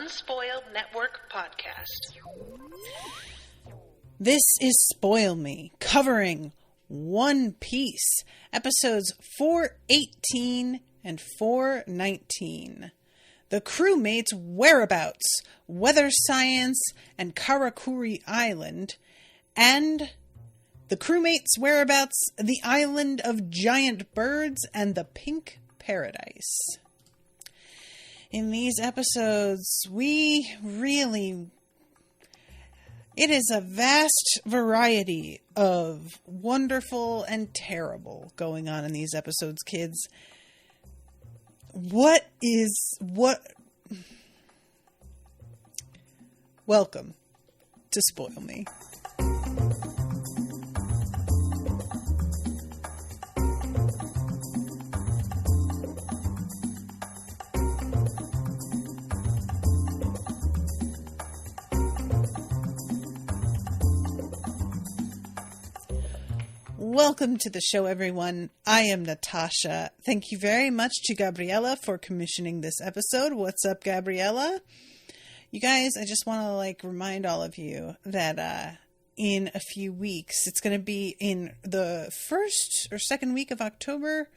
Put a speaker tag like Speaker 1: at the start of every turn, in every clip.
Speaker 1: Unspoiled Network podcast.
Speaker 2: This is Spoil Me, covering One Piece, episodes 418 and 419. The crewmates' whereabouts, weather science, and Karakuri Island, and the crewmates' whereabouts, the island of giant birds, and the pink paradise. In these episodes, it is a vast variety of wonderful and terrible going on in these episodes, kids. Welcome to Spoil Me. Welcome to the show, everyone. I am Natasha. Thank you very much to Gabriela for commissioning this episode. What's up, Gabriela? You guys, I just want to remind all of you that in a few weeks, it's going to be in the first or second week of October.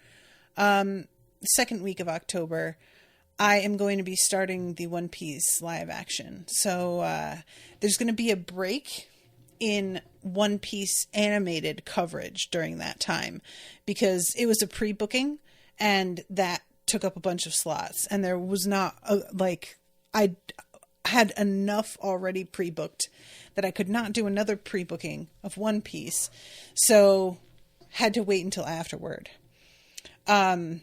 Speaker 2: Second week of October, I am going to be starting the One Piece live action. So there's going to be a break in One Piece animated coverage during that time because it was a pre-booking and that took up a bunch of slots, and there was not I had enough already pre-booked that I could not do another pre-booking of One Piece, so had to wait until afterward. And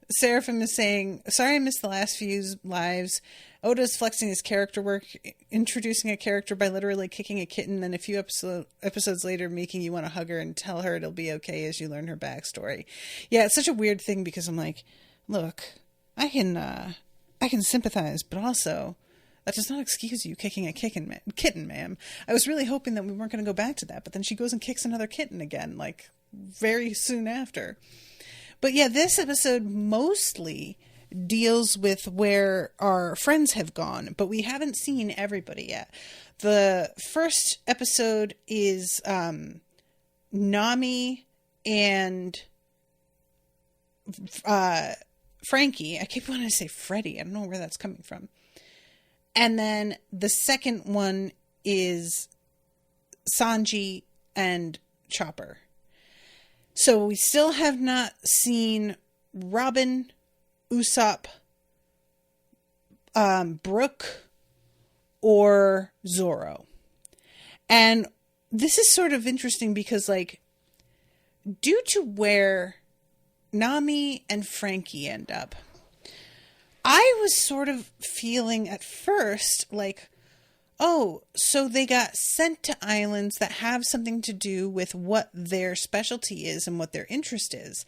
Speaker 2: Seraphim is saying, sorry I missed the last few lives. Oda's flexing his character work, introducing a character by literally kicking a kitten, then a few episodes later making you want to hug her and tell her it'll be okay as you learn her backstory. Yeah, it's such a weird thing because I'm like, look, I can sympathize, but also that does not excuse you kicking a kitten, ma'am. I was really hoping that we weren't going to go back to that, but then she goes and kicks another kitten again, very soon after. But yeah, this episode mostly deals with where our friends have gone, but we haven't seen everybody yet. The first episode is Nami and Frankie. I keep wanting to say Freddy. I don't know where that's coming from. And then the second one is Sanji and Chopper. So we still have not seen Robin, Usopp, Brooke, or Zoro. And this is sort of interesting because, due to where Nami and Frankie end up, I was sort of feeling at first oh, so they got sent to islands that have something to do with what their specialty is and what their interest is.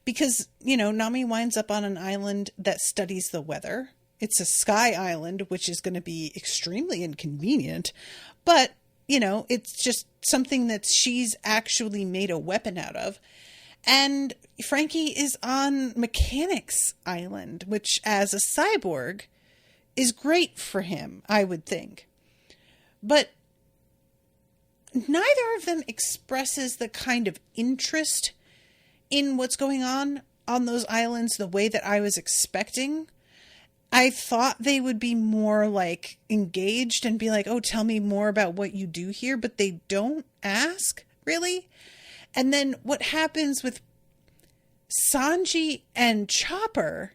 Speaker 2: Because, Nami winds up on an island that studies the weather. It's a sky island, which is going to be extremely inconvenient. But, it's just something that she's actually made a weapon out of. And Frankie is on Mechanics Island, which as a cyborg is great for him, I would think. But neither of them expresses the kind of interest in what's going on those islands the way that I was expecting. I thought they would be more engaged and be oh, tell me more about what you do here, but they don't ask, really. And then what happens with Sanji and Chopper,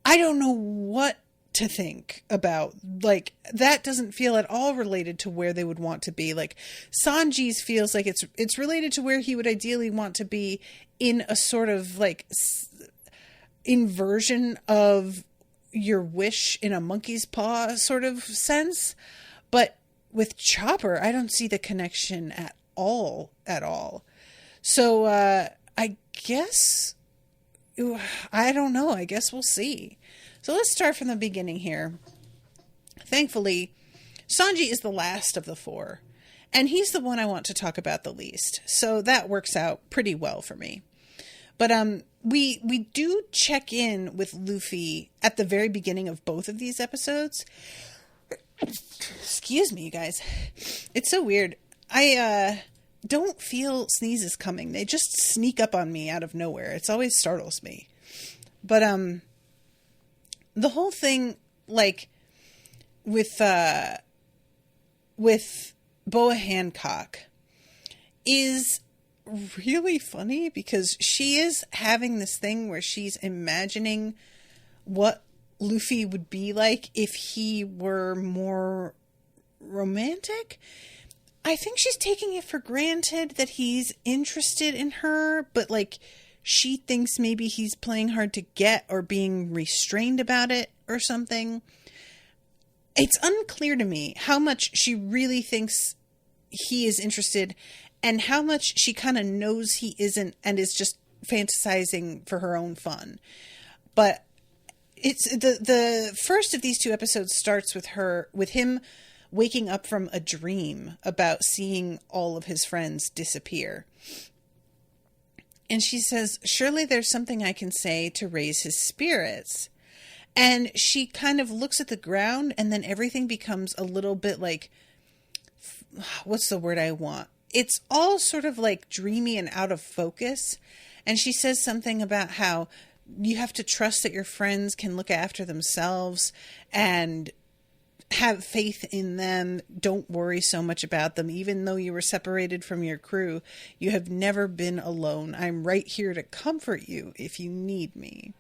Speaker 2: I don't know what to think about. That doesn't feel at all related to where they would want to be. Sanji's feels like it's related to where he would ideally want to be in a sort of inversion of your wish in a monkey's paw sort of sense. But with Chopper, I don't see the connection at all. So I guess, I don't know. I guess we'll see. So let's start from the beginning here. Thankfully, Sanji is the last of the four, and he's the one I want to talk about the least. So that works out pretty well for me. But we do check in with Luffy at the very beginning of both of these episodes. Excuse me, you guys. It's so weird. I don't feel sneezes coming. They just sneak up on me out of nowhere. It always startles me. But the whole thing, like, with Boa Hancock is really funny because she is having this thing where she's imagining what Luffy would be like if he were more romantic. I think she's taking it for granted that he's interested in her, but like she thinks maybe he's playing hard to get or being restrained about it or something. It's unclear to me how much she really thinks he is interested and how much she kind of knows he isn't and is just fantasizing for her own fun. But it's the first of these two episodes starts with him waking up from a dream about seeing all of his friends disappear. And she says, surely there's something I can say to raise his spirits. And she kind of looks at the ground and then everything becomes a little bit like, what's the word I want? It's all sort of like dreamy and out of focus. And she says something about how you have to trust that your friends can look after themselves and have faith in them. Don't worry so much about them. Even though you were separated from your crew, you have never been alone. I'm right here to comfort you if you need me.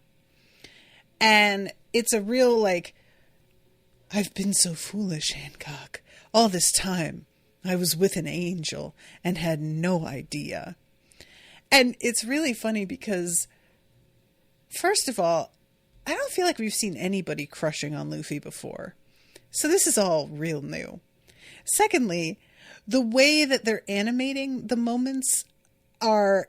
Speaker 2: And it's a real like, I've been so foolish, Hancock. All this time, I was with an angel and had no idea. And it's really funny because, first of all, I don't feel like we've seen anybody crushing on Luffy before. So this is all real new. Secondly, the way that they're animating the moments are...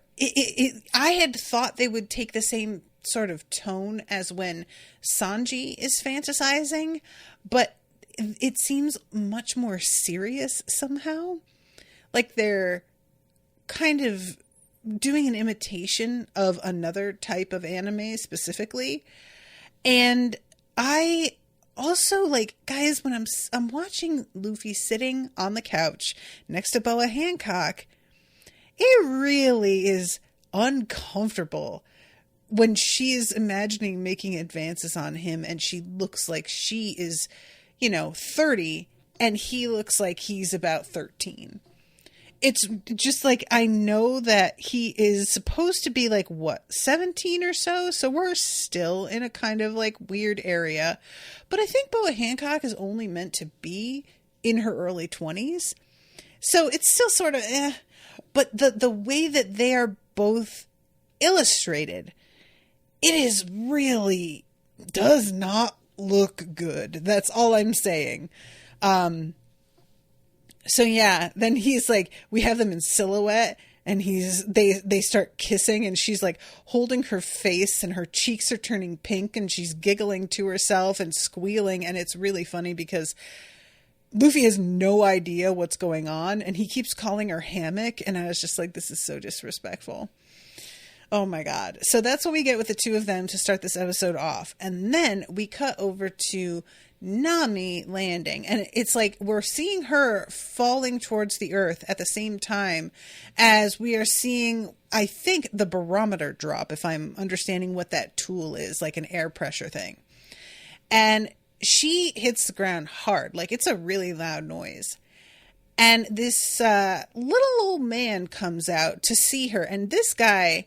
Speaker 2: I had thought they would take the same sort of tone as when Sanji is fantasizing, but it seems much more serious somehow. Like they're kind of doing an imitation of another type of anime specifically. And I also, like, guys, when I'm watching Luffy sitting on the couch next to Boa Hancock, it really is uncomfortable when she's imagining making advances on him and she looks like she is, 30 and he looks like he's about 13. It's just like, I know that he is supposed to be like, 17 or so? So we're still in a kind of like weird area. But I think Boa Hancock is only meant to be in her early 20s. So it's still sort of But the way that they are both illustrated, it is really does not look good. That's all I'm saying. So yeah, then he's like, we have them in silhouette and they start kissing and she's like holding her face and her cheeks are turning pink and she's giggling to herself and squealing. And it's really funny because Luffy has no idea what's going on and he keeps calling her hammock. And I was just like, this is so disrespectful. Oh my God. So that's what we get with the two of them to start this episode off. And then we cut over to Nami landing. And it's like we're seeing her falling towards the earth at the same time as we are seeing, I think, the barometer drop, if I'm understanding what that tool is, like an air pressure thing. And she hits the ground hard. Like it's a really loud noise. And this little old man comes out to see her. And this guy...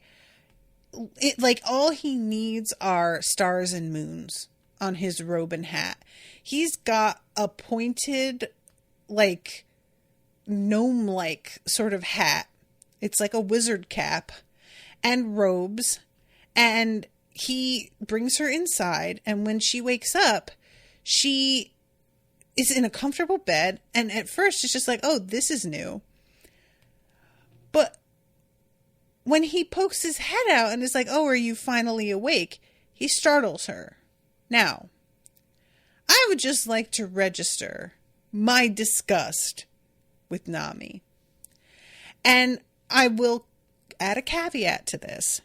Speaker 2: like all he needs are stars and moons on his robe and hat. He's got a pointed, like, gnome-like sort of hat. It's like a wizard cap and robes. And he brings her inside. And when she wakes up, she is in a comfortable bed. And at first it's just like, oh, this is new. But when he pokes his head out and is like, oh, are you finally awake? He startles her. Now, I would just like to register my disgust with Nami. And I will add a caveat to this.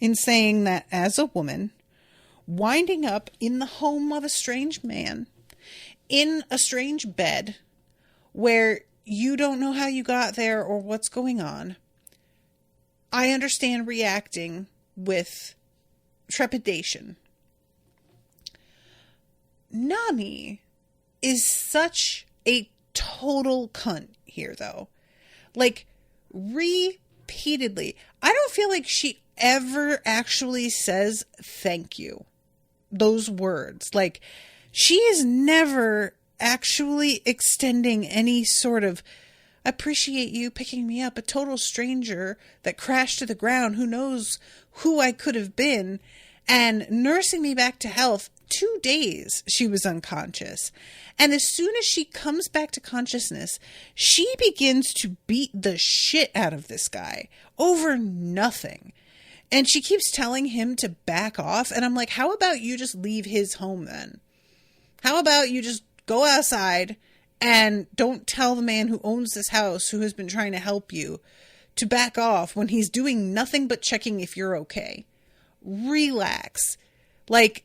Speaker 2: in saying that as a woman, winding up in the home of a strange man, in a strange bed, where you don't know how you got there or what's going on, I understand reacting with trepidation. Nami is such a total cunt here, though. Like, repeatedly. I don't feel like she ever actually says thank you. Those words. Like, she is never actually extending any sort of appreciate you picking me up, a total stranger that crashed to the ground, who knows who I could have been, and nursing me back to health. 2 days she was unconscious. And as soon as she comes back to consciousness, she begins to beat the shit out of this guy over nothing. And she keeps telling him to back off. And I'm like, how about you just leave his home then? How about you just go outside and don't tell the man who owns this house, who has been trying to help you, to back off when he's doing nothing but checking if you're okay. Relax. Like,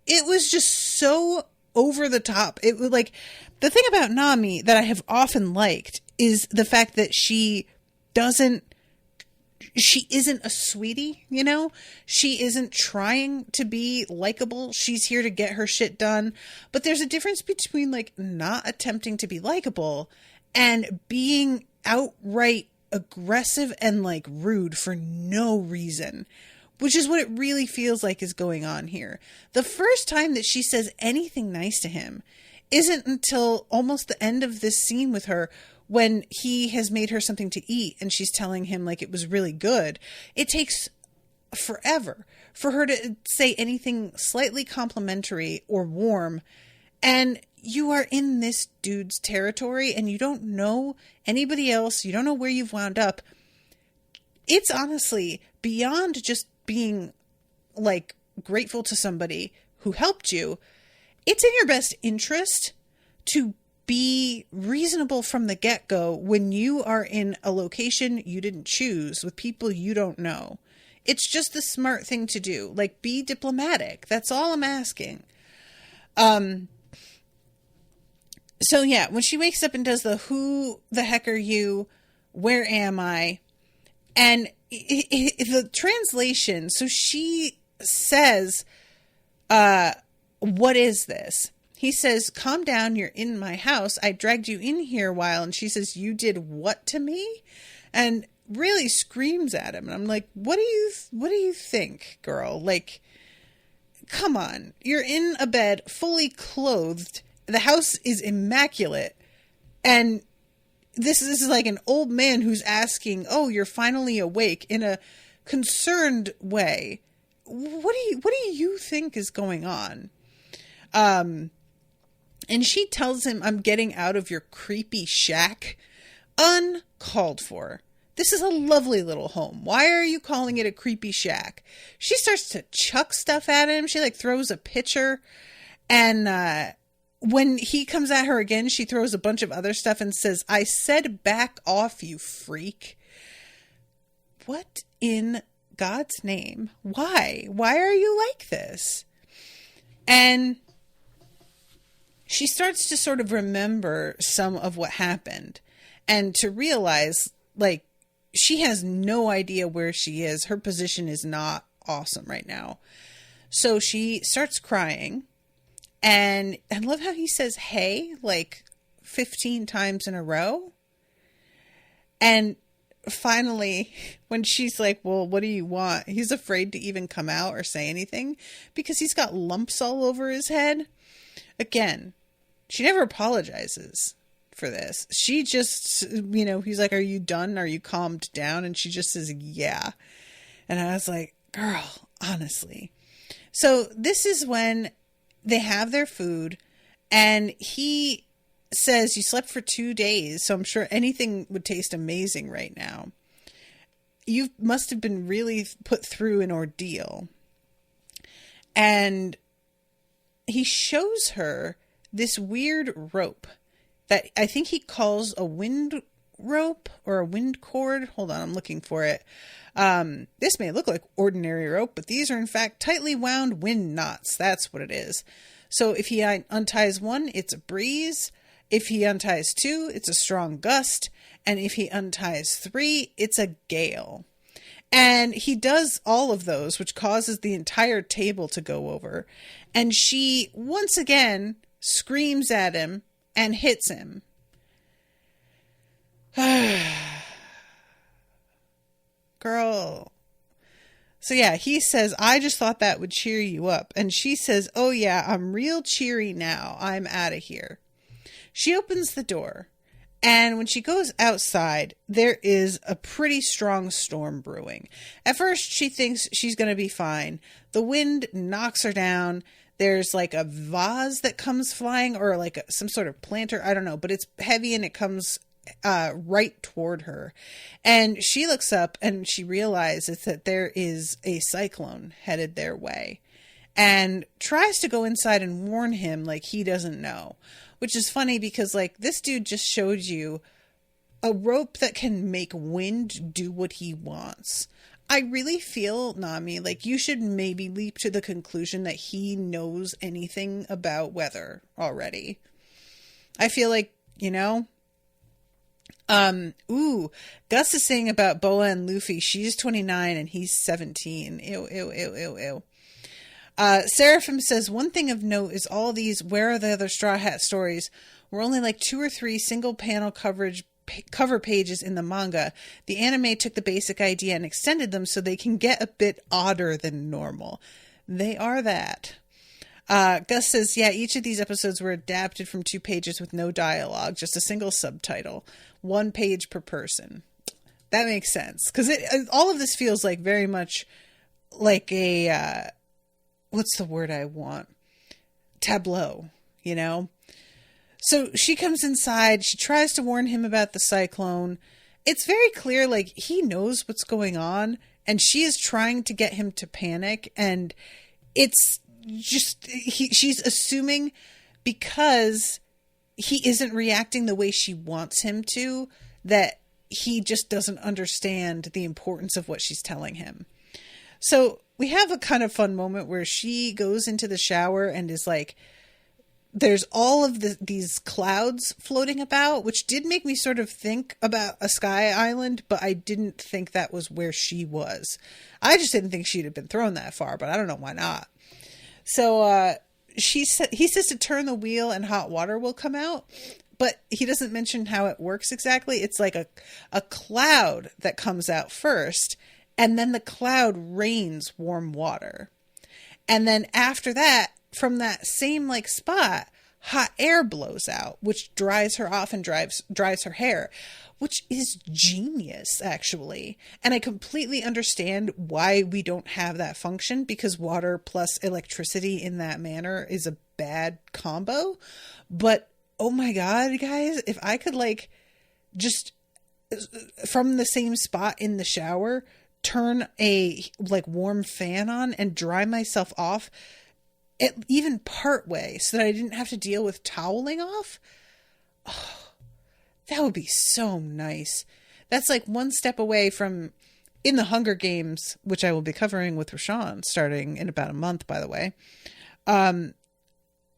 Speaker 2: it was just so over the top. It was like, the thing about Nami that I have often liked is the fact that she isn't a sweetie, you know? She isn't trying to be likable. She's here to get her shit done. But there's a difference between, like, not attempting to be likable and being outright aggressive and, like, rude for no reason. Which is what it really feels like is going on here. The first time that she says anything nice to him isn't until almost the end of this scene with her, when he has made her something to eat and she's telling him like it was really good. It takes forever for her to say anything slightly complimentary or warm. And you are in this dude's territory and you don't know anybody else. You don't know where you've wound up. It's honestly beyond just being like grateful to somebody who helped you. It's in your best interest to be reasonable from the get-go when you are in a location you didn't choose with people you don't know. It's just the smart thing to do. Like, be diplomatic. That's all I'm asking. So yeah, when she wakes up and does the who the heck are you? Where am I? And the translation, so she says, what is this? He says, calm down, you're in my house. I dragged you in here a while. And she says, you did what to me? And really screams at him. And I'm like, what do you think, girl? Like, come on. You're in a bed, fully clothed. The house is immaculate. And this is like an old man who's asking, oh, you're finally awake, in a concerned way. What do you think is going on? And she tells him, I'm getting out of your creepy shack. Uncalled for. This is a lovely little home. Why are you calling it a creepy shack? She starts to chuck stuff at him. She like throws a pitcher. And when he comes at her again, she throws a bunch of other stuff and says, I said back off, you freak. What in God's name? Why? Why are you like this? And she starts to sort of remember some of what happened and to realize, like, she has no idea where she is. Her position is not awesome right now. So she starts crying. And I love how he says, hey, like 15 times in a row. And finally, when she's like, well, what do you want? He's afraid to even come out or say anything because he's got lumps all over his head. Again, she never apologizes for this. She just, he's like, are you done? Are you calmed down? And she just says, yeah. And I was like, girl, honestly. So this is when they have their food and he says, you slept for 2 days. So I'm sure anything would taste amazing right now. You must have been really put through an ordeal. And he shows her this weird rope that I think he calls a wind rope or a wind cord. Hold on, I'm looking for it. This may look like ordinary rope, but these are in fact tightly wound wind knots. That's what it is. So if he unties one, it's a breeze. If he unties two, it's a strong gust. And if he unties three, it's a gale. And he does all of those, which causes the entire table to go over. And she, once again, screams at him and hits him. Girl. So yeah, he says, I just thought that would cheer you up. And she says, oh yeah, I'm real cheery now. I'm out of here. She opens the door. And when she goes outside, there is a pretty strong storm brewing. At first, she thinks she's going to be fine. The wind knocks her down. There's like a vase that comes flying, or like some sort of planter. I don't know, but it's heavy and it comes right toward her. And she looks up and she realizes that there is a cyclone headed their way, and tries to go inside and warn him like he doesn't know. Which is funny because, like, this dude just showed you a rope that can make wind do what he wants. I really feel, Nami, like you should maybe leap to the conclusion that he knows anything about weather already. I feel like, you know. Gus is saying about Boa and Luffy, she's 29 and he's 17. Ew, ew, ew, ew, ew. Seraphim says, one thing of note is all these Where Are the Other Straw Hat stories were only like 2 or 3 single panel cover pages in the manga. The anime took the basic idea and extended them so they can get a bit odder than normal. They are that. Gus says, yeah, each of these episodes were adapted from 2 pages with no dialogue, just a single subtitle, 1 page per person. That makes sense. Because all of this feels like very much like a... what's the word I want? Tableau, you know? So she comes inside. She tries to warn him about the cyclone. It's very clear, like, he knows what's going on, and she is trying to get him to panic. And it's just, she's assuming because he isn't reacting the way she wants him to, that he just doesn't understand the importance of what she's telling him. So we have a kind of fun moment where she goes into the shower and is like, there's all of these clouds floating about, which did make me sort of think about a sky island, but I didn't think that was where she was. I just didn't think she'd have been thrown that far, but I don't know why not. So he says to turn the wheel and hot water will come out, but he doesn't mention how it works exactly. It's like a cloud that comes out first, and then the cloud rains warm water. And then after that, from that same like spot, hot air blows out, which dries her off and dries her hair, which is genius, actually. And I completely understand why we don't have that function, because water plus electricity in that manner is a bad combo. But oh my God, guys, if I could like just from the same spot in the shower, turn a like warm fan on and dry myself off even part way so that I didn't have to deal with toweling off. Oh, that would be so nice. That's like one step away from in the Hunger Games, which I will be covering with Rashawn starting in about a month, by the way.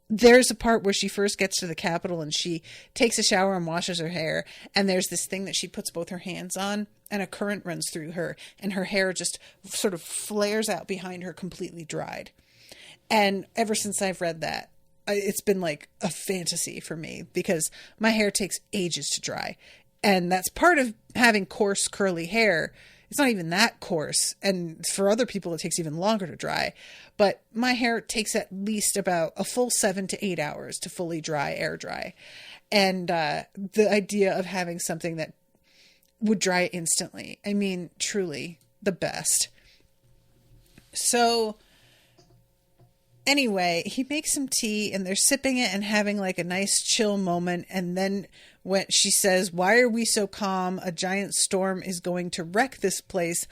Speaker 2: There's a part where she first gets to the Capitol and she takes a shower and washes her hair. And there's this thing that she puts both her hands on and a current runs through her and her hair just sort of flares out behind her, completely dried. And ever since I've read that, it's been like a fantasy for me because my hair takes ages to dry. And that's part of having coarse, curly hair. It's not even that coarse. And for other people, it takes even longer to dry. But my hair takes at least about a full 7 to 8 hours to fully dry, air dry. And the idea of having something that would dry instantly, I mean, truly the best. So anyway, he makes some tea and they're sipping it and having like a nice chill moment. And then when she says, why are we so calm? A giant storm is going to wreck this place.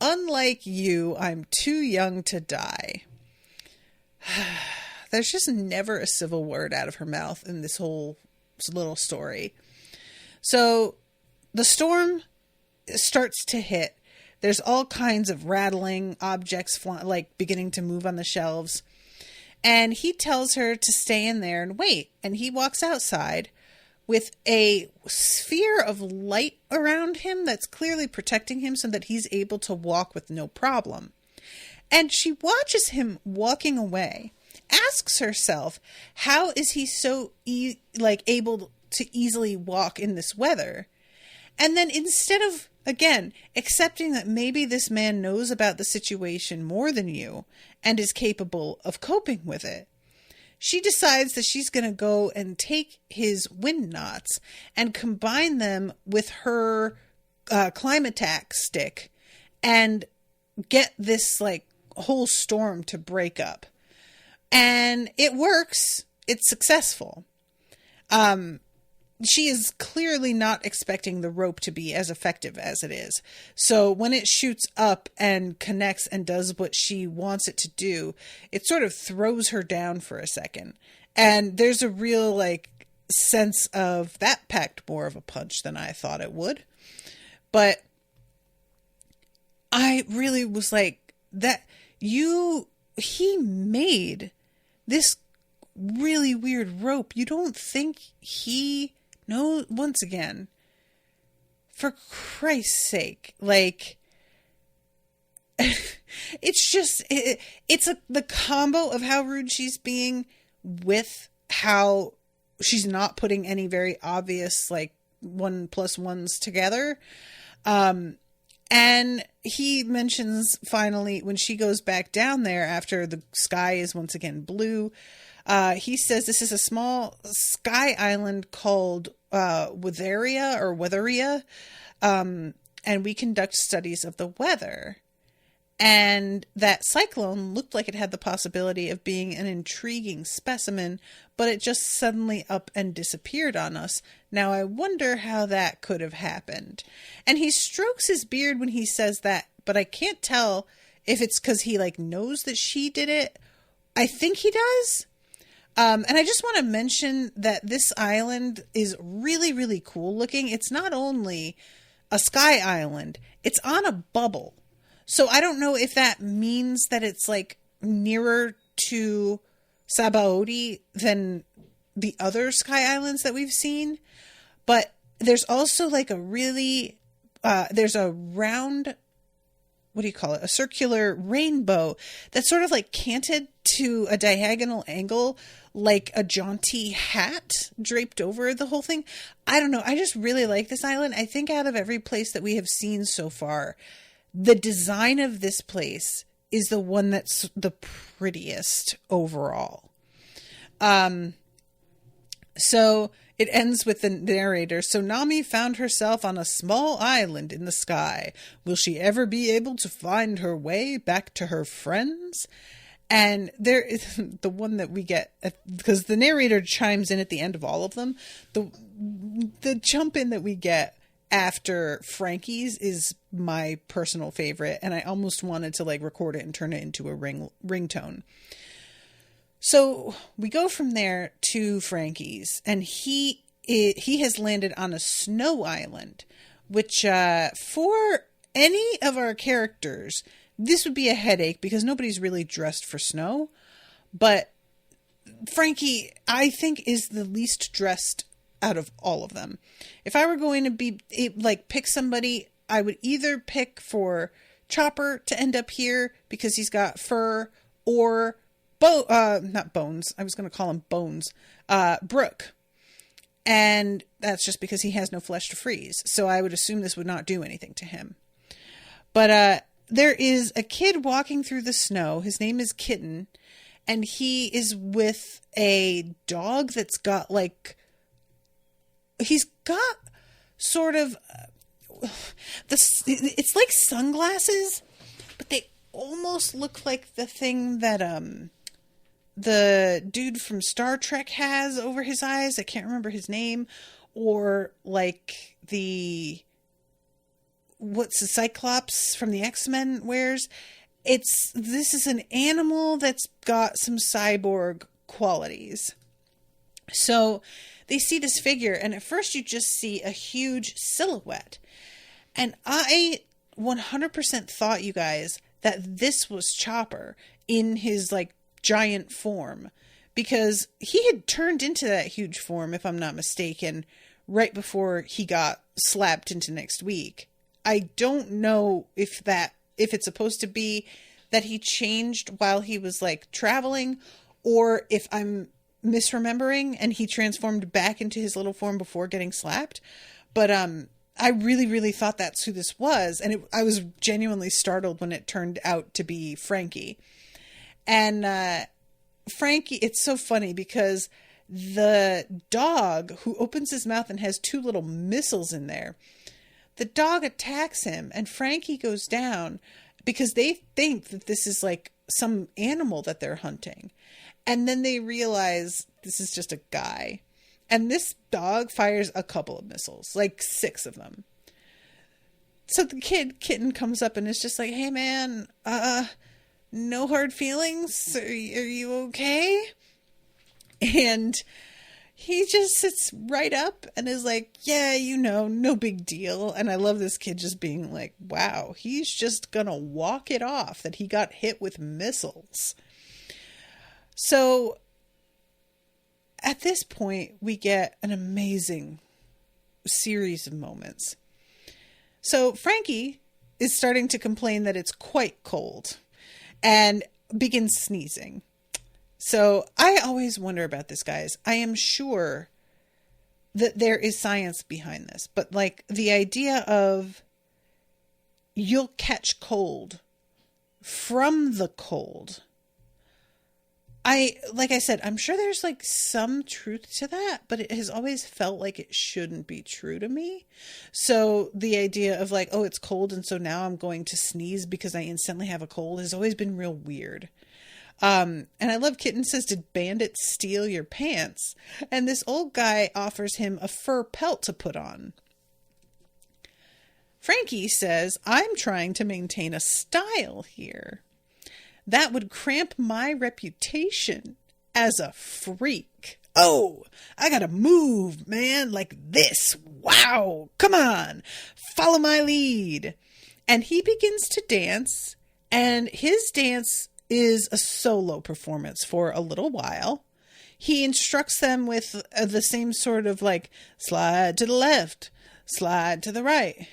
Speaker 2: Unlike you, I'm too young to die. There's just never a civil word out of her mouth in this whole little story. So the storm starts to hit. There's all kinds of rattling objects beginning to move on the shelves. And he tells her to stay in there and wait. And he walks outside with a sphere of light around him that's clearly protecting him so that he's able to walk with no problem. And she watches him walking away, asks herself, how is he so able to easily walk in this weather? And then instead of, again, accepting that maybe this man knows about the situation more than you and is capable of coping with it, she decides that she's going to go and take his wind knots and combine them with her climatac stick and get this whole storm to break up. And it works. It's successful. She is clearly not expecting the rope to be as effective as it is. So when it shoots up and connects and does what she wants it to do, it sort of throws her down for a second. And there's a real sense of that packed more of a punch than I thought it would. But I really was he made this really weird rope. You don't think no, once again, for Christ's sake, it's just, the combo of how rude she's being with how she's not putting any very obvious, 1+1s together. And he mentions finally when she goes back down there after the sky is once again blue, he says this is a small sky island called Weatheria, and we conduct studies of the weather. And that cyclone looked like it had the possibility of being an intriguing specimen, but it just suddenly up and disappeared on us. Now I wonder how that could have happened. And he strokes his beard when he says that, but I can't tell if it's because he knows that she did it. I think he does. And I just want to mention that this island is really, really cool looking. It's not only a sky island, it's on a bubble. So I don't know if that means that it's nearer to Sabaody than the other sky islands that we've seen. But there's also there's a round, what do you call it? A circular rainbow that's sort of canted to a diagonal angle, like a jaunty hat draped over the whole thing. I don't know. I just really like this island. I think out of every place that we have seen so far, the design of this place is the one that's the prettiest overall. So it ends with the narrator. So Nami found herself on a small island in the sky. Will she ever be able to find her way back to her friends? And there is the one that we get, because the narrator chimes in at the end of all of them. The jump in that we get after Frankie's is my personal favorite, and I almost wanted to record it and turn it into a ringtone. So we go from there to Frankie's, and he has landed on a snow island, which for any of our characters, this would be a headache because nobody's really dressed for snow. But Frankie, I think, is the least dressed out of all of them. If I were going to pick somebody, I would either pick for Chopper to end up here because he's got fur, or not Bones. I was going to call him Bones. Brooke. And that's just because he has no flesh to freeze. So I would assume this would not do anything to him. But there is a kid walking through the snow. His name is Kitten. And he is with a dog that's got he's got sort of it's like sunglasses, but they almost look like the thing that the dude from Star Trek has over his eyes. I can't remember his name. Or what's the Cyclops from the X-Men wears. This is an animal that's got some cyborg qualities. So they see this figure, and at first you just see a huge silhouette. And I 100% thought, you guys, that this was Chopper in his like giant form, because he had turned into that huge form, if I'm not mistaken, right before he got slapped into next week. I don't know if it's supposed to be that he changed while he was like traveling, or if I'm misremembering and he transformed back into his little form before getting slapped. But I really, really thought that's who this was. And I was genuinely startled when it turned out to be Frankie. And Frankie, it's so funny because the dog who opens his mouth and has two little missiles in there, the dog attacks him and Frankie goes down because they think that this is like some animal that they're hunting. And then they realize this is just a guy. And this dog fires a couple of missiles, like 6 of them. So the kitten comes up and is just like, hey man, no hard feelings? Are you okay? And he just sits right up and is like, yeah, no big deal. And I love this kid just being like, wow, he's just gonna walk it off that he got hit with missiles. So at this point, we get an amazing series of moments. So Frankie is starting to complain that it's quite cold and begins sneezing. So I always wonder about this, guys. I am sure that there is science behind this, but like the idea of you'll catch cold from the cold. Like I said, I'm sure there's like some truth to that, but it has always felt like it shouldn't be true to me. So the idea of like, oh, it's cold, and so now I'm going to sneeze because I instantly have a cold has always been real weird. And I love Kitten says, did bandits steal your pants? And this old guy offers him a fur pelt to put on. Frankie says, I'm trying to maintain a style here. That would cramp my reputation as a freak. Oh, I gotta move, man, like this. Wow, come on, follow my lead. And he begins to dance, and his dance is a solo performance for a little while. He instructs them with the same sort of like, slide to the left, slide to the right.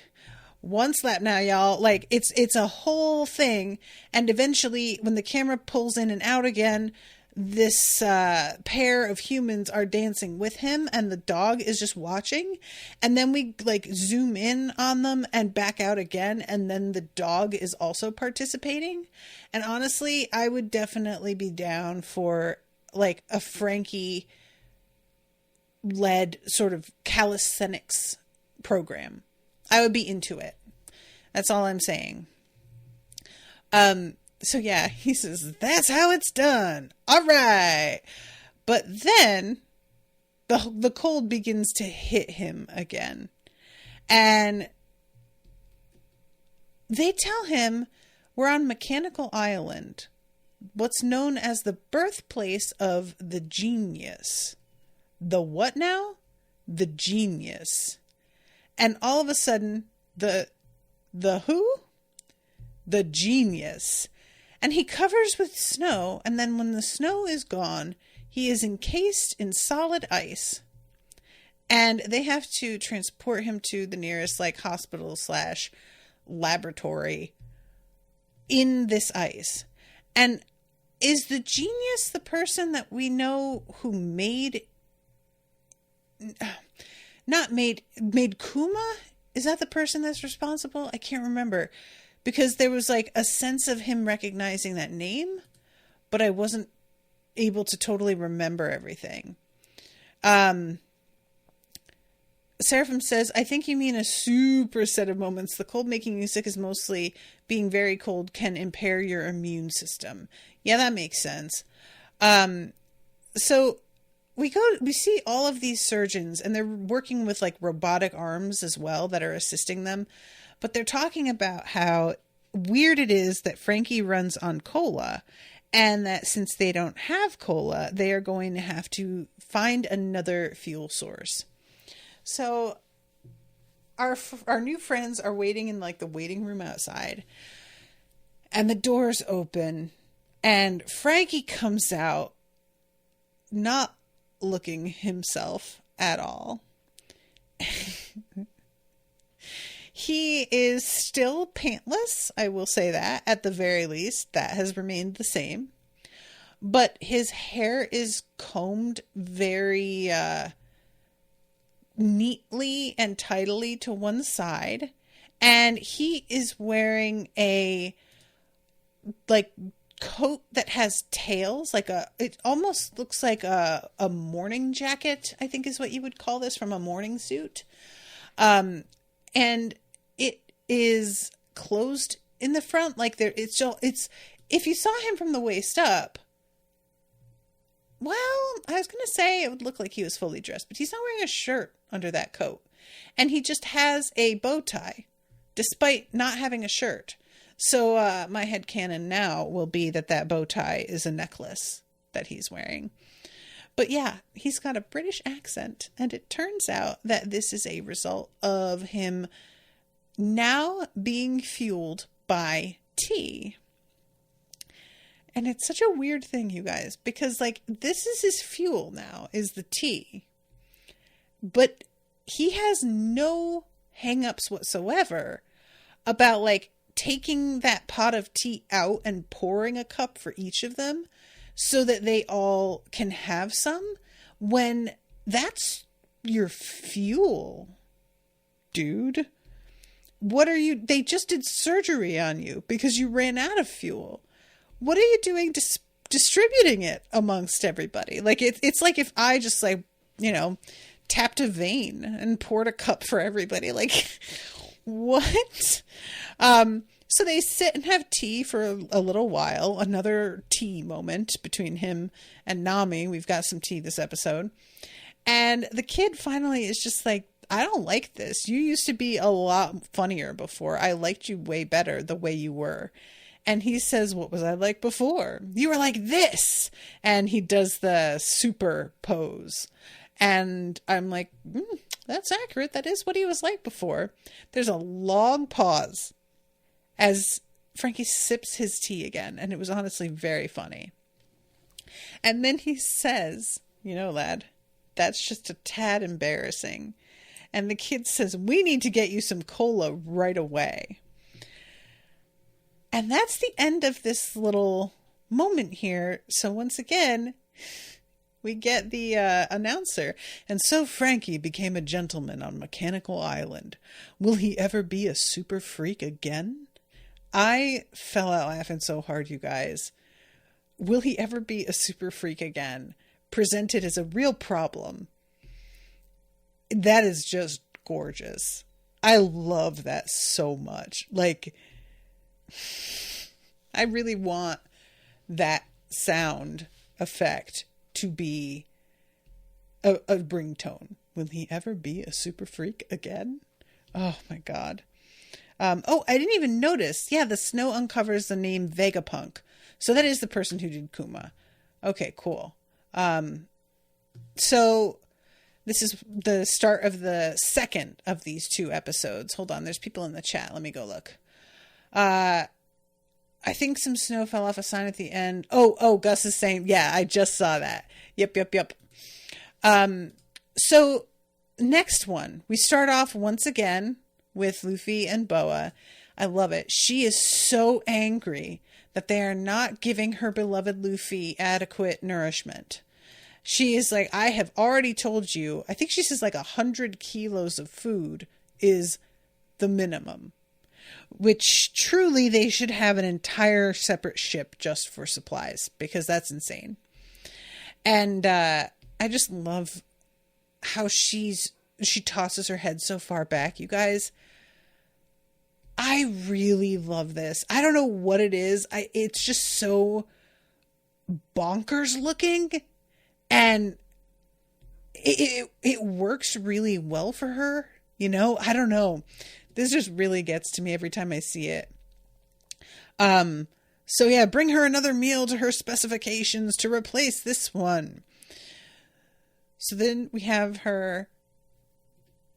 Speaker 2: One slap now, y'all. Like it's a whole thing. And eventually when the camera pulls in and out again, this pair of humans are dancing with him and the dog is just watching. And then we like zoom in on them and back out again. And then the dog is also participating. And honestly, I would definitely be down for like a Frankie led sort of calisthenics program. I would be into it. That's all I'm saying. So yeah, he says, that's how it's done. All right. But then the cold begins to hit him again. And they tell him we're on Mechanical Island, what's known as the birthplace of the genius. The what now? The genius. And all of a sudden, the who? The genius. And he covers with snow, and then when the snow is gone, he is encased in solid ice. And they have to transport him to the nearest like hospital / laboratory in this ice. And is the genius the person that we know who made Kuma? Is that the person that's responsible? I can't remember. Because there was like a sense of him recognizing that name, but I wasn't able to totally remember everything. Seraphim says, I think you mean a super set of moments. The cold making you sick is mostly being very cold can impair your immune system. Yeah, that makes sense. So we see all of these surgeons, and they're working with like robotic arms as well that are assisting them. But they're talking about how weird it is that Frankie runs on cola And that since they don't have cola, they are going to have to find another fuel source. So our new friends are waiting in like the waiting room outside, and the doors open, and Frankie comes out, not looking himself at all. He is still pantless, I will say that. At the very least, that has remained the same. But his hair is combed very neatly and tidily to one side. And he is wearing a like coat that has tails, it almost looks like a morning jacket, I think is what you would call this, from a morning suit. And it is closed in the front, like it's if you saw him from the waist up, well, I was going to say it would look like he was fully dressed, but he's not wearing a shirt under that coat. And he just has a bow tie, despite not having a shirt. So my headcanon now will be that bow tie is a necklace that he's wearing. But yeah, he's got a British accent, and it turns out that this is a result of him now being fueled by tea. And it's such a weird thing, you guys, because like this is his fuel now, is the tea. But he has no hang-ups whatsoever about like taking that pot of tea out and pouring a cup for each of them so that they all can have some, when that's your fuel, dude. They just did surgery on you because you ran out of fuel. What are you doing distributing it amongst everybody? Like it's like if I just like, tapped a vein and poured a cup for everybody. Like, what? So they sit and have tea for a little while. Another tea moment between him and Nami. We've got some tea this episode. And the kid finally is just like, I don't like this. You used to be a lot funnier before. I liked you way better the way you were. And he says, what was I like before? You were like this. And he does the super pose. And I'm like, that's accurate. That is what he was like before. There's a long pause as Frankie sips his tea again. And it was honestly very funny. And then he says, lad, that's just a tad embarrassing. And the kid says, we need to get you some cola right away. And that's the end of this little moment here. So once again, we get the announcer. And so Frankie became a gentleman on Mechanical Island. Will he ever be a super freak again? I fell out laughing so hard, you guys. Will he ever be a super freak again? Presented as a real problem. That is just gorgeous. I love that so much. Like, I really want that sound effect to be a ringtone. Will he ever be a super freak again? Oh my God. I didn't even notice. Yeah, the snow uncovers the name Vegapunk. So that is the person who did Kuma. Okay, cool. So this is the start of the second of these two episodes. Hold on, there's people in the chat. Let me go look. I think some snow fell off a sign at the end. Oh, Gus is saying, yeah, I just saw that. Yep. So next one, we start off once again with Luffy and Boa. I love it. She is so angry that they are not giving her beloved Luffy adequate nourishment. She is like, I have already told you, I think she says like 100 kilos of food is the minimum, which truly they should have an entire separate ship just for supplies, because that's insane. And I just love how she tosses her head so far back. You guys, I really love this. I don't know what it is. It's just so bonkers looking. And it works really well for her. I don't know. This just really gets to me every time I see it. So yeah, bring her another meal to her specifications to replace this one. So then we have her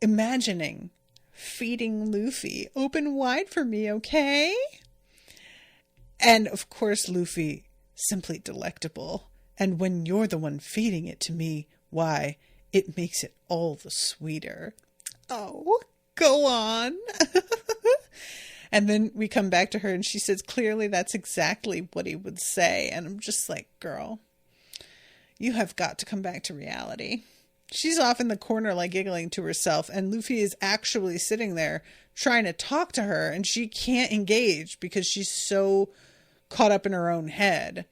Speaker 2: imagining feeding Luffy. Open wide for me, okay? And of course, Luffy, simply delectable. And when you're the one feeding it to me, why, it makes it all the sweeter. Oh, go on. And then we come back to her and she says, clearly that's exactly what he would say. And I'm just like, girl, you have got to come back to reality. She's off in the corner, like giggling to herself. And Luffy is actually sitting there trying to talk to her. And she can't engage because she's so caught up in her own head.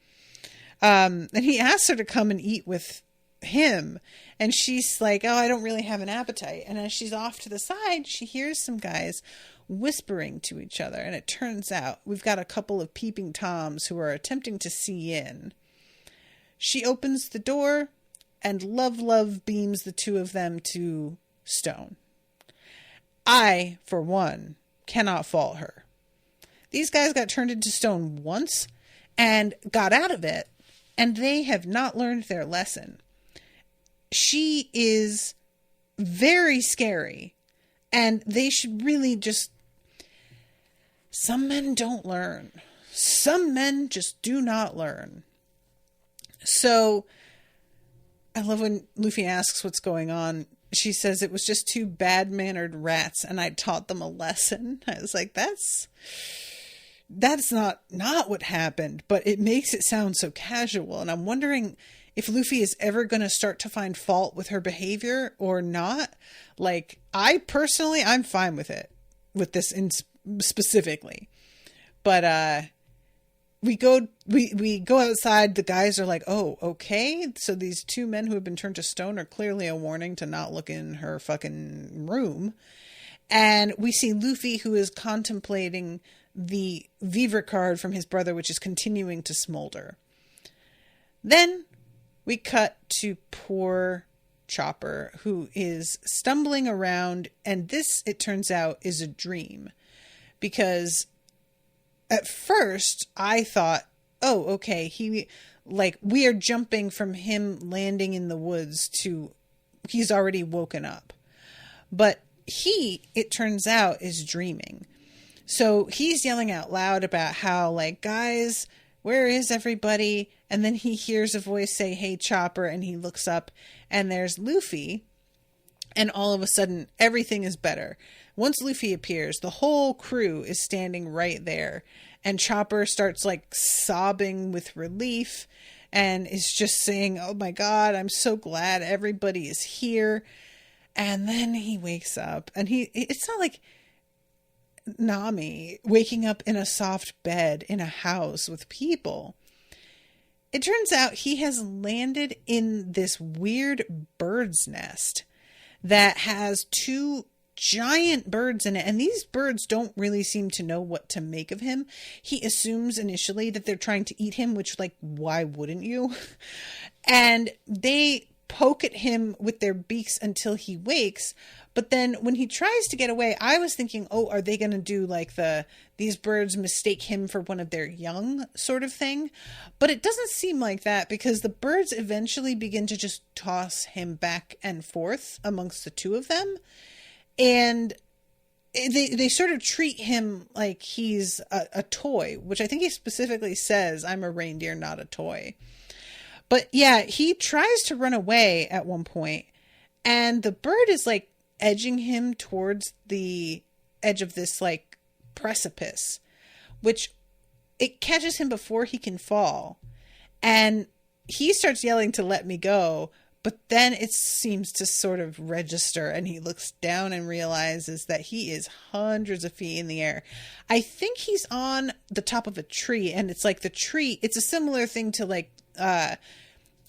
Speaker 2: And he asks her to come and eat with him. And she's like, oh, I don't really have an appetite. And as she's off to the side, she hears some guys whispering to each other. And it turns out we've got a couple of peeping Toms who are attempting to see in. She opens the door and love beams the two of them to stone. I, for one, cannot fault her. These guys got turned into stone once and got out of it, and they have not learned their lesson. She is very scary, and they should really just... Some men don't learn. Some men just do not learn. So, I love when Luffy asks what's going on. She says it was just two bad-mannered rats, and I taught them a lesson. I was like, that's not what happened, but it makes it sound so casual. And I'm wondering if Luffy is ever going to start to find fault with her behavior or not. Like, I'm fine with it, with this specifically. But, we go outside. The guys are like, oh, okay. So these two men who have been turned to stone are clearly a warning to not look in her fucking room. And we see Luffy, who is contemplating the Vivre card from his brother, which is continuing to smolder. Then we cut to poor Chopper, who is stumbling around. And this, it turns out, is a dream. Because at first I thought, oh, okay, we are jumping from him landing in the woods to he's already woken up. But it turns out, is dreaming. So he's yelling out loud about how, like, guys, where is everybody? And then he hears a voice say, hey, Chopper, and he looks up and there's Luffy. And all of a sudden, everything is better. Once Luffy appears, the whole crew is standing right there. And Chopper starts, like, sobbing with relief and is just saying, oh my God, I'm so glad everybody is here. And then he wakes up and it's not like Nami waking up in a soft bed in a house with people. It turns out he has landed in this weird bird's nest that has two giant birds in it. And these birds don't really seem to know what to make of him. He assumes initially that they're trying to eat him, which, like, why wouldn't you? And they poke at him with their beaks until he wakes. But then when he tries to get away, I was thinking, oh, are they going to do like these birds mistake him for one of their young sort of thing? But it doesn't seem like that, because the birds eventually begin to just toss him back and forth amongst the two of them. And they sort of treat him like he's a toy, which I think he specifically says, I'm a reindeer, not a toy. But yeah, he tries to run away at one point, and the bird is like edging him towards the edge of this like precipice, which it catches him before he can fall. And he starts yelling to let me go, but then it seems to sort of register, and he looks down and realizes that he is hundreds of feet in the air. I think he's on the top of a tree, and it's like the tree, it's a similar thing to like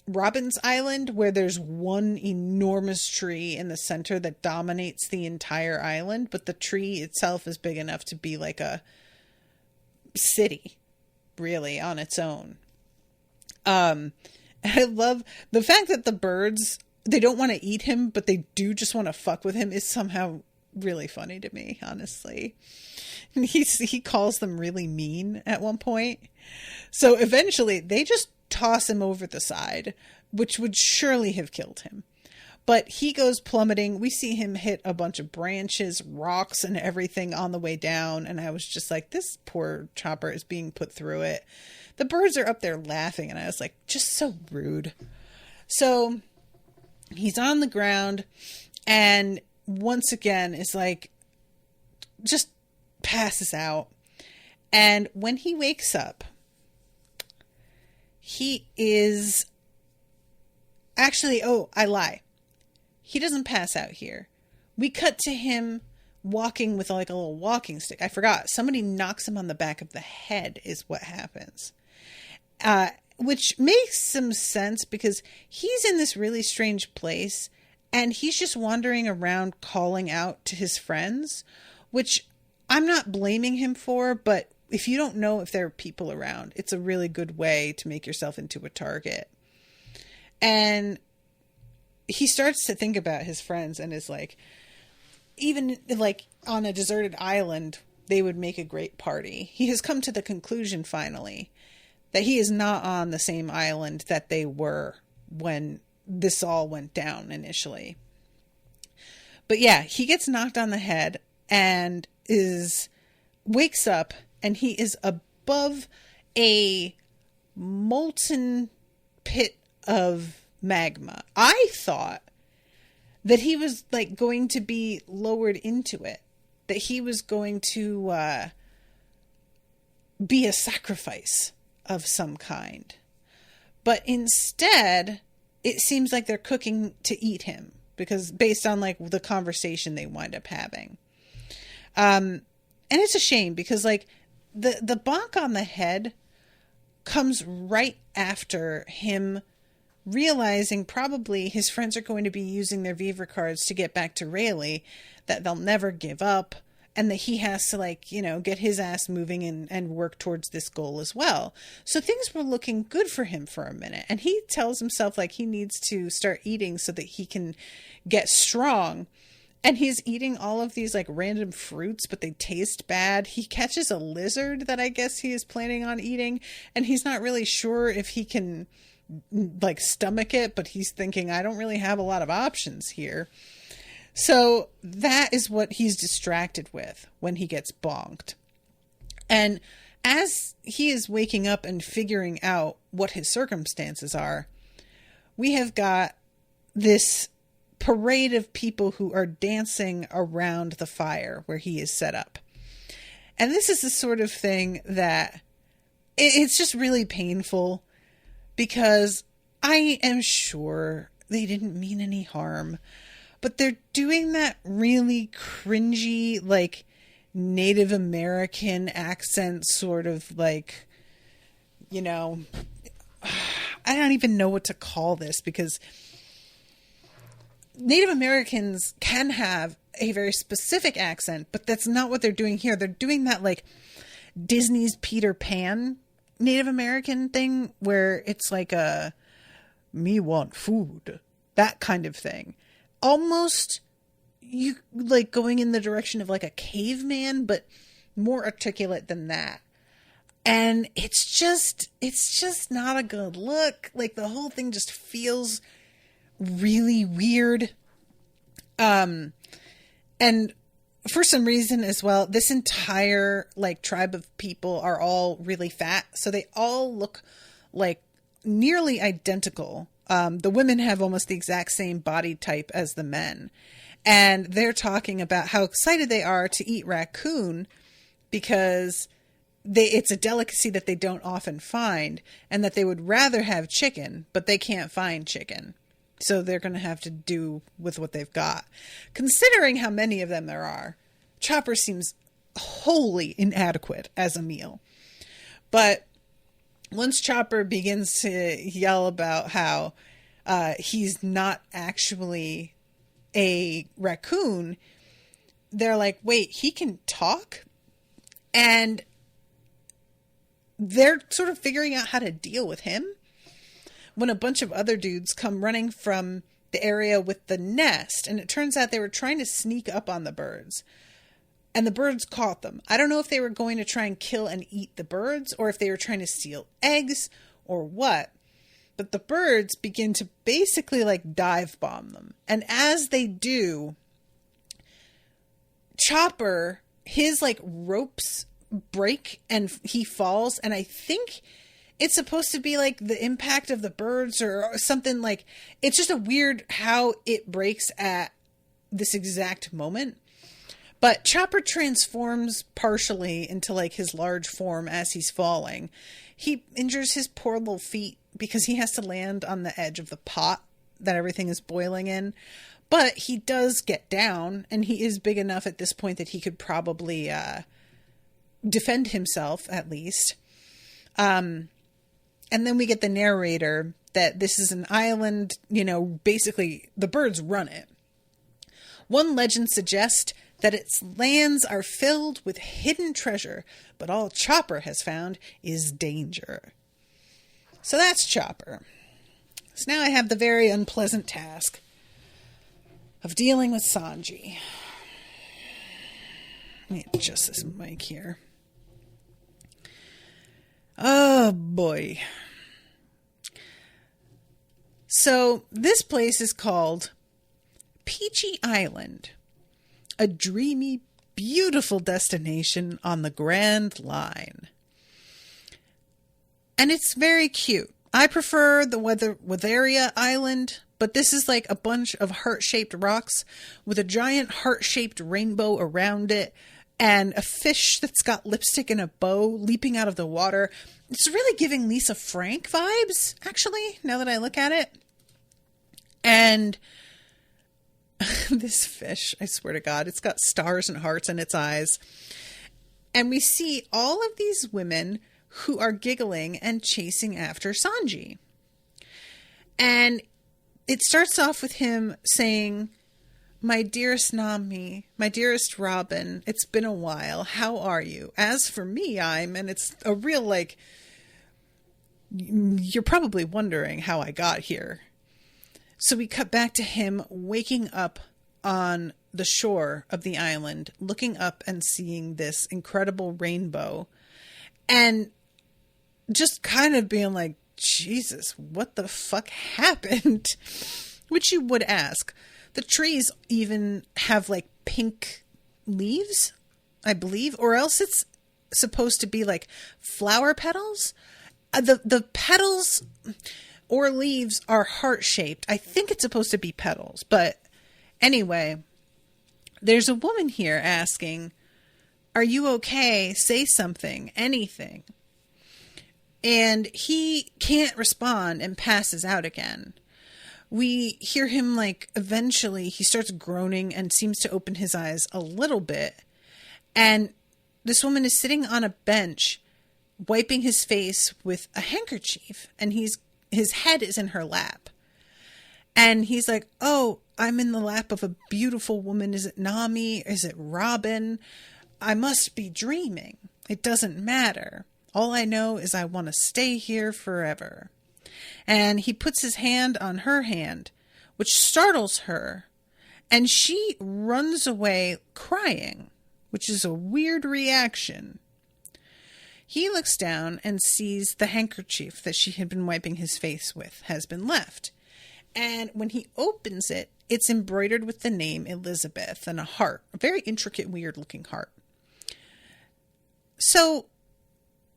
Speaker 2: Robin's Island, where there's one enormous tree in the center that dominates the entire island, but the tree itself is big enough to be like a city, really, on its own. I love the fact that the birds, they don't want to eat him, but they do just want to fuck with him, is somehow really funny to me, honestly. And he calls them really mean at one point. So eventually they just toss him over the side, which would surely have killed him. But he goes plummeting. We see him hit a bunch of branches, rocks, and everything on the way down. And I was just like, this poor Chopper is being put through it. The birds are up there laughing. And I was like, just so rude. So he's on the ground and once again is like, just passes out. And when he wakes up, he is actually, I lie. He doesn't pass out here. We cut to him walking with like a little walking stick. I forgot. Somebody knocks him on the back of the head is what happens. Which makes some sense because he's in this really strange place and he's just wandering around calling out to his friends, which I'm not blaming him for, but if you don't know if there are people around, it's a really good way to make yourself into a target. And he starts to think about his friends and is like, even like on a deserted island, they would make a great party. He has come to the conclusion finally that he is not on the same island that they were when this all went down initially. But yeah, he gets knocked on the head and wakes up and he is above a molten pit of magma. I thought that he was like going to be lowered into it, that he was going to be a sacrifice of some kind. But instead, it seems like they're cooking to eat him because based on like the conversation they wind up having. And it's a shame because like the bonk on the head comes right after him realizing probably his friends are going to be using their Viva cards to get back to Rayleigh, that they'll never give up, and that he has to like, you know, get his ass moving and work towards this goal as well. So things were looking good for him for a minute. And he tells himself like he needs to start eating so that he can get strong. And he's eating all of these like random fruits, but they taste bad. He catches a lizard that I guess he is planning on eating. And he's not really sure if he can like stomach it, but he's thinking, I don't really have a lot of options here. So that is what he's distracted with when he gets bonked. And as he is waking up and figuring out what his circumstances are, we have got this parade of people who are dancing around the fire where he is set up. And this is the sort of thing that it's just really painful because I am sure they didn't mean any harm, but they're doing that really cringy, like Native American accent sort of like, you know, I don't even know what to call this because Native Americans can have a very specific accent, but that's not what they're doing here. They're doing that like Disney's Peter Pan Native American thing where it's like a me want food, that kind of thing. Almost you like going in the direction of like a caveman, but more articulate than that. And it's just not a good look. Like the whole thing just feels really weird. And for some reason as well, this entire like tribe of people are all really fat. So they all look like nearly identical. The women have almost the exact same body type as the men. And they're talking about how excited they are to eat raccoon because it's a delicacy that they don't often find and that they would rather have chicken, but they can't find chicken. So they're going to have to do with what they've got. Considering how many of them there are, Chopper seems wholly inadequate as a meal. But once Chopper begins to yell about how he's not actually a raccoon, they're like, wait, he can talk? And they're sort of figuring out how to deal with him when a bunch of other dudes come running from the area with the nest, and it turns out they were trying to sneak up on the birds. And the birds caught them. I don't know if they were going to try and kill and eat the birds, or if they were trying to steal eggs, or what. But the birds begin to basically like dive bomb them. And as they do, Chopper, his like ropes break and he falls. And I think it's supposed to be like the impact of the birds or something. Like, it's just a weird how it breaks at this exact moment. But Chopper transforms partially into like his large form as he's falling. He injures his poor little feet because he has to land on the edge of the pot that everything is boiling in. But he does get down, and he is big enough at this point that he could probably defend himself, at least. And then we get the narrator that this is an island, you know, basically the birds run it. One legend suggests that its lands are filled with hidden treasure, but all Chopper has found is danger. So that's Chopper. So now I have the very unpleasant task of dealing with Sanji. Let me adjust this mic here. Oh boy. So this place is called Peachy Island, a dreamy, beautiful destination on the Grand Line. And it's very cute. I prefer the Weatheria Island, but this is like a bunch of heart-shaped rocks with a giant heart-shaped rainbow around it and a fish that's got lipstick and a bow leaping out of the water. It's really giving Lisa Frank vibes, actually, now that I look at it. And this fish, I swear to God, it's got stars and hearts in its eyes. And we see all of these women who are giggling and chasing after Sanji. And it starts off with him saying, "My dearest Nami, my dearest Robin, it's been a while. How are you? As for me, and it's a real, like, you're probably wondering how I got here." So we cut back to him waking up on the shore of the island, looking up and seeing this incredible rainbow, and just kind of being like, Jesus, what the fuck happened? Which you would ask. The trees even have like pink leaves, I believe, or else it's supposed to be like flower petals. The petals or leaves are heart-shaped. I think it's supposed to be petals. But anyway, there's a woman here asking, "Are you okay? Say something, anything." And he can't respond and passes out again. We hear him, like, eventually he starts groaning and seems to open his eyes a little bit. And this woman is sitting on a bench, wiping his face with a handkerchief. And his head is in her lap. And he's like, "Oh, I'm in the lap of a beautiful woman. Is it Nami? Is it Robin? I must be dreaming. It doesn't matter. All I know is I want to stay here forever." And he puts his hand on her hand, which startles her. And she runs away crying, which is a weird reaction. He looks down and sees the handkerchief that she had been wiping his face with has been left. And when he opens it, it's embroidered with the name Elizabeth and a heart, a very intricate, weird looking heart. So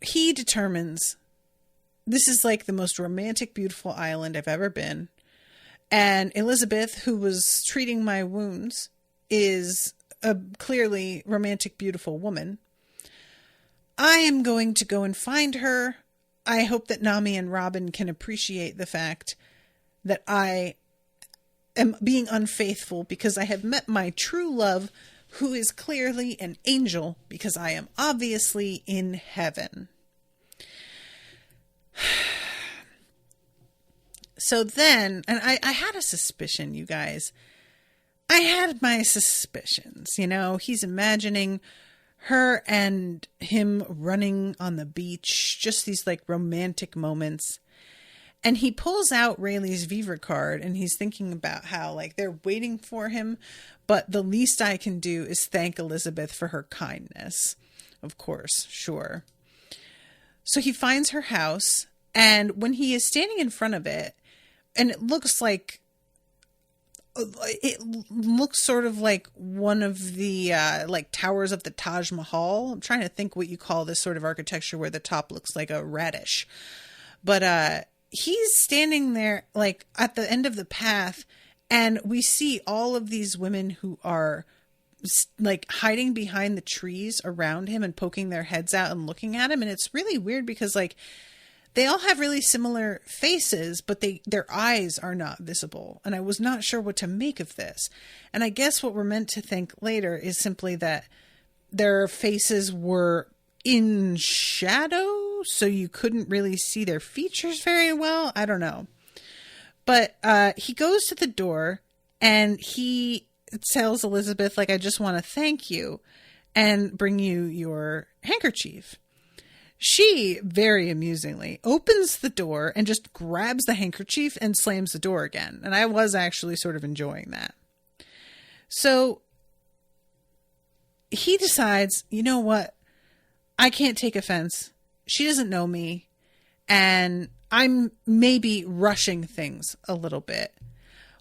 Speaker 2: he determines this is like the most romantic, beautiful island I've ever been. And Elizabeth, who was treating my wounds, is a clearly romantic, beautiful woman. I am going to go and find her. I hope that Nami and Robin can appreciate the fact that I am being unfaithful because I have met my true love, who is clearly an angel because I am obviously in heaven. So then, and I had a suspicion, you guys. I had my suspicions, you know. He's imagining her and him running on the beach, just these like romantic moments. And he pulls out Rayleigh's Viva card, and he's thinking about how, like, they're waiting for him, but the least I can do is thank Elizabeth for her kindness. Of course, sure. So he finds her house, and when he is standing in front of it, and it looks sort of like one of the like towers of the Taj Mahal. I'm trying to think what you call this sort of architecture where the top looks like a radish. But he's standing there like at the end of the path, and we see all of these women who are like hiding behind the trees around him and poking their heads out and looking at him. And it's really weird because like they all have really similar faces, but their eyes are not visible. And I was not sure what to make of this. And I guess what we're meant to think later is simply that their faces were in shadow, so you couldn't really see their features very well. I don't know. But he goes to the door and he tells Elizabeth, like, I just want to thank you and bring you your handkerchief. She, very amusingly, opens the door and just grabs the handkerchief and slams the door again. And I was actually sort of enjoying that. So he decides, you know what? I can't take offense. She doesn't know me. And I'm maybe rushing things a little bit.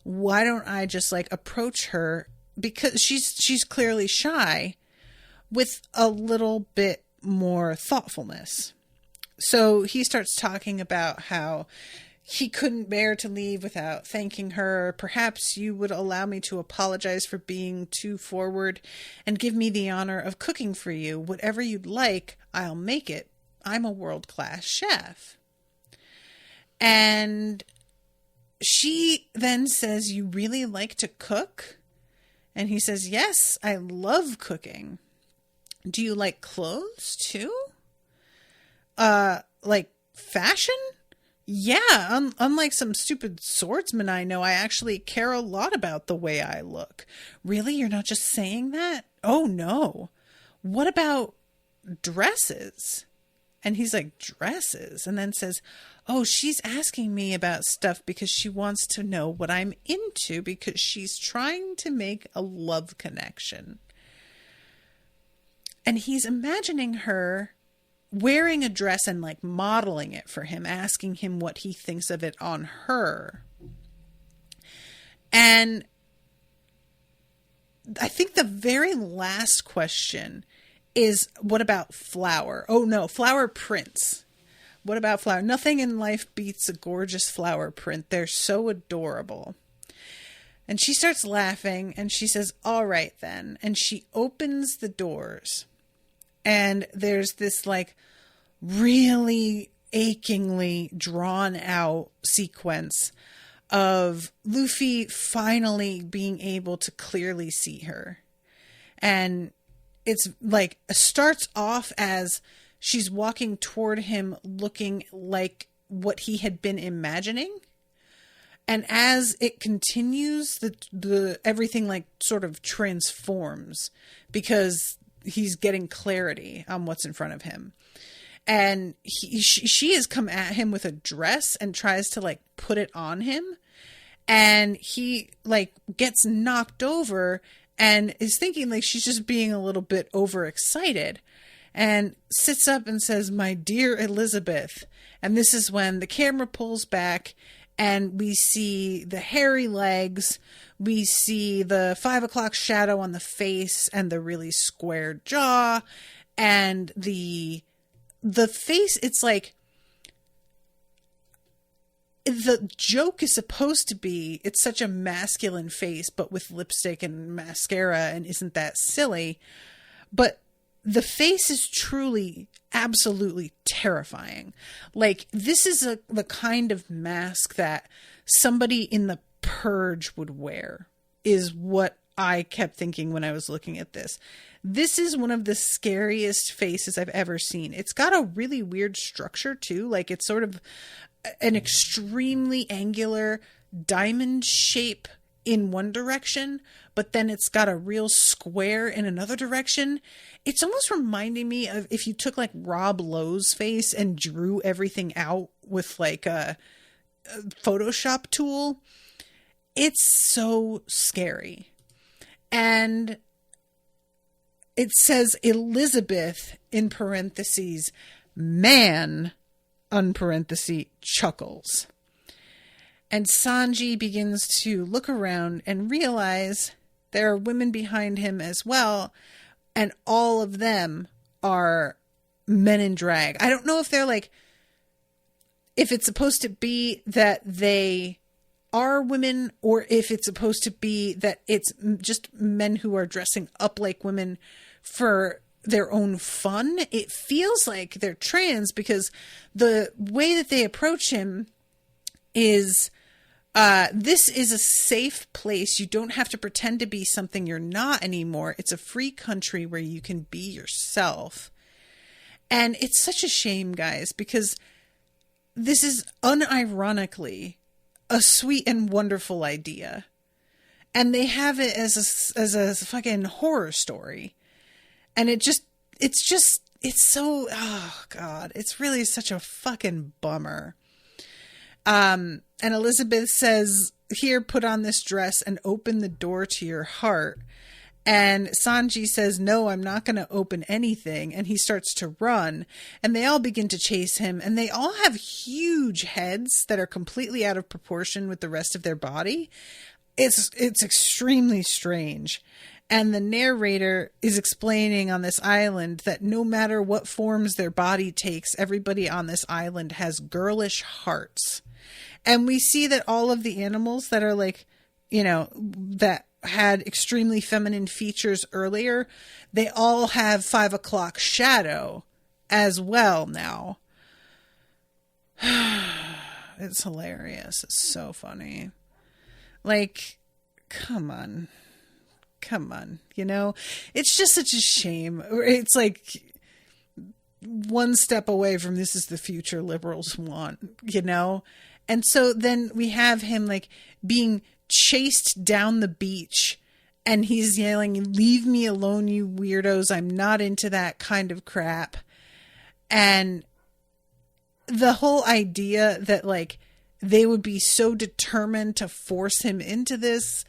Speaker 2: Why don't I just like approach her, because she's clearly shy, with a little bit more thoughtfulness. So he starts talking about how he couldn't bear to leave without thanking her. Perhaps you would allow me to apologize for being too forward and give me the honor of cooking for you. Whatever you'd like, I'll make it. I'm a world-class chef. And she then says, you really like to cook? And he says, yes, I love cooking. Do you like clothes too? Like fashion? Yeah, unlike some stupid swordsman I know, I actually care a lot about the way I look. Really? You're not just saying that? Oh no. What about dresses? And he's like, dresses? And then says, oh, she's asking me about stuff because she wants to know what I'm into, because she's trying to make a love connection. And he's imagining her wearing a dress and like modeling it for him, asking him what he thinks of it on her. And I think the very last question is, what about flower? Oh no, flower prints. What about flower? Nothing in life beats a gorgeous flower print. They're so adorable. And she starts laughing and she says, all right then. And she opens the doors. And there's this like really achingly drawn out sequence of Luffy finally being able to clearly see her. And it's like, starts off as she's walking toward him looking like what he had been imagining. And as it continues, the everything like sort of transforms because he's getting clarity on what's in front of him. And she has come at him with a dress and tries to like put it on him. And he like gets knocked over and is thinking like she's just being a little bit overexcited, and sits up and says, my dear Elizabeth. And this is when the camera pulls back and we see the hairy legs. We see the 5 o'clock shadow on the face and the really square jaw, and the face. It's like, the joke is supposed to be, it's such a masculine face, but with lipstick and mascara, and isn't that silly? But the face is truly, absolutely terrifying. Like, this is the kind of mask that somebody in the Purge would wear, is what I kept thinking when I was looking at this. This is one of the scariest faces I've ever seen. It's got a really weird structure too. Like, it's sort of an extremely angular diamond shape in one direction, but then it's got a real square in another direction. It's almost reminding me of if you took like Rob Lowe's face and drew everything out with like a Photoshop tool. It's so scary. And it says Elizabeth in parentheses, man, unparenthesis, chuckles. And Sanji begins to look around and realize there are women behind him as well. And all of them are men in drag. I don't know if they're like, if it's supposed to be that they are women or if it's supposed to be that it's just men who are dressing up like women for their own fun. It feels like they're trans because the way that they approach him is, this is a safe place. You don't have to pretend to be something you're not anymore. It's a free country where you can be yourself. And it's such a shame, guys, because this is unironically a sweet and wonderful idea. And they have it as a fucking horror story. And it's so, oh God, it's really such a fucking bummer. And Elizabeth says, here, put on this dress and open the door to your heart. And Sanji says, no, I'm not going to open anything. And he starts to run and they all begin to chase him. And they all have huge heads that are completely out of proportion with the rest of their body. It's extremely strange. And the narrator is explaining on this island that no matter what forms their body takes, everybody on this island has girlish hearts. And we see that all of the animals that are like, you know, that had extremely feminine features earlier, they all have 5 o'clock shadow as well now. It's hilarious. It's so funny. Like, come on. You know, it's just such a shame. It's like one step away from this is the future liberals want, you know? And so then we have him like being chased down the beach and he's yelling, leave me alone, you weirdos. I'm not into that kind of crap. And the whole idea that like they would be so determined to force him into this,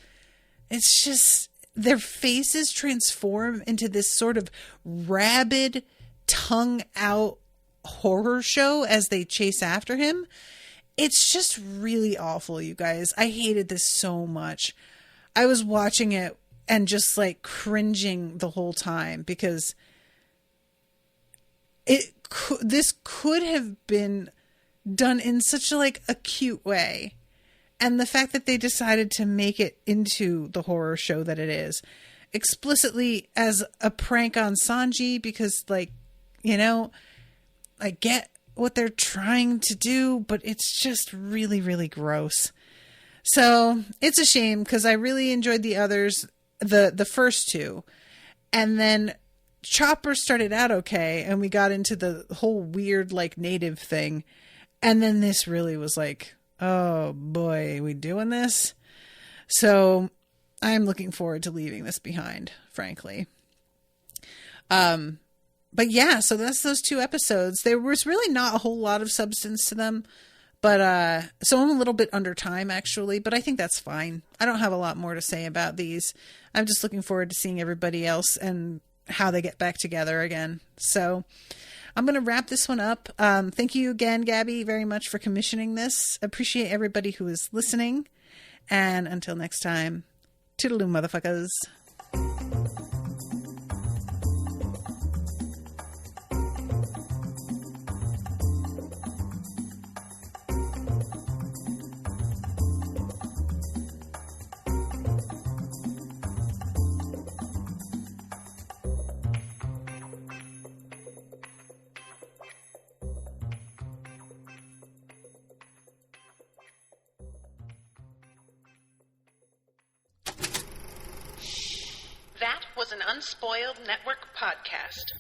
Speaker 2: it's just, their faces transform into this sort of rabid, tongue out horror show as they chase after him. It's just really awful, you guys. I hated this so much. I was watching it and just like cringing the whole time because this could have been done in such a cute way. And the fact that they decided to make it into the horror show that it is, explicitly as a prank on Sanji, because, like, you know, I get what they're trying to do, but it's just really, really gross. So it's a shame because I really enjoyed the others, the first two. And then Chopper started out okay, and we got into the whole weird, like, native thing. And then this really was like, oh boy, we doing this? So I'm looking forward to leaving this behind, frankly. But yeah, so that's those 2 episodes. There was really not a whole lot of substance to them, but so I'm a little bit under time actually, but I think that's fine. I don't have a lot more to say about these. I'm just looking forward to seeing everybody else and how they get back together again. So I'm going to wrap this one up. Thank you again, Gabby, very much for commissioning this. Appreciate everybody who is listening. And until next time, toodaloo, motherfuckers.
Speaker 1: That was an Unspoiled Network podcast.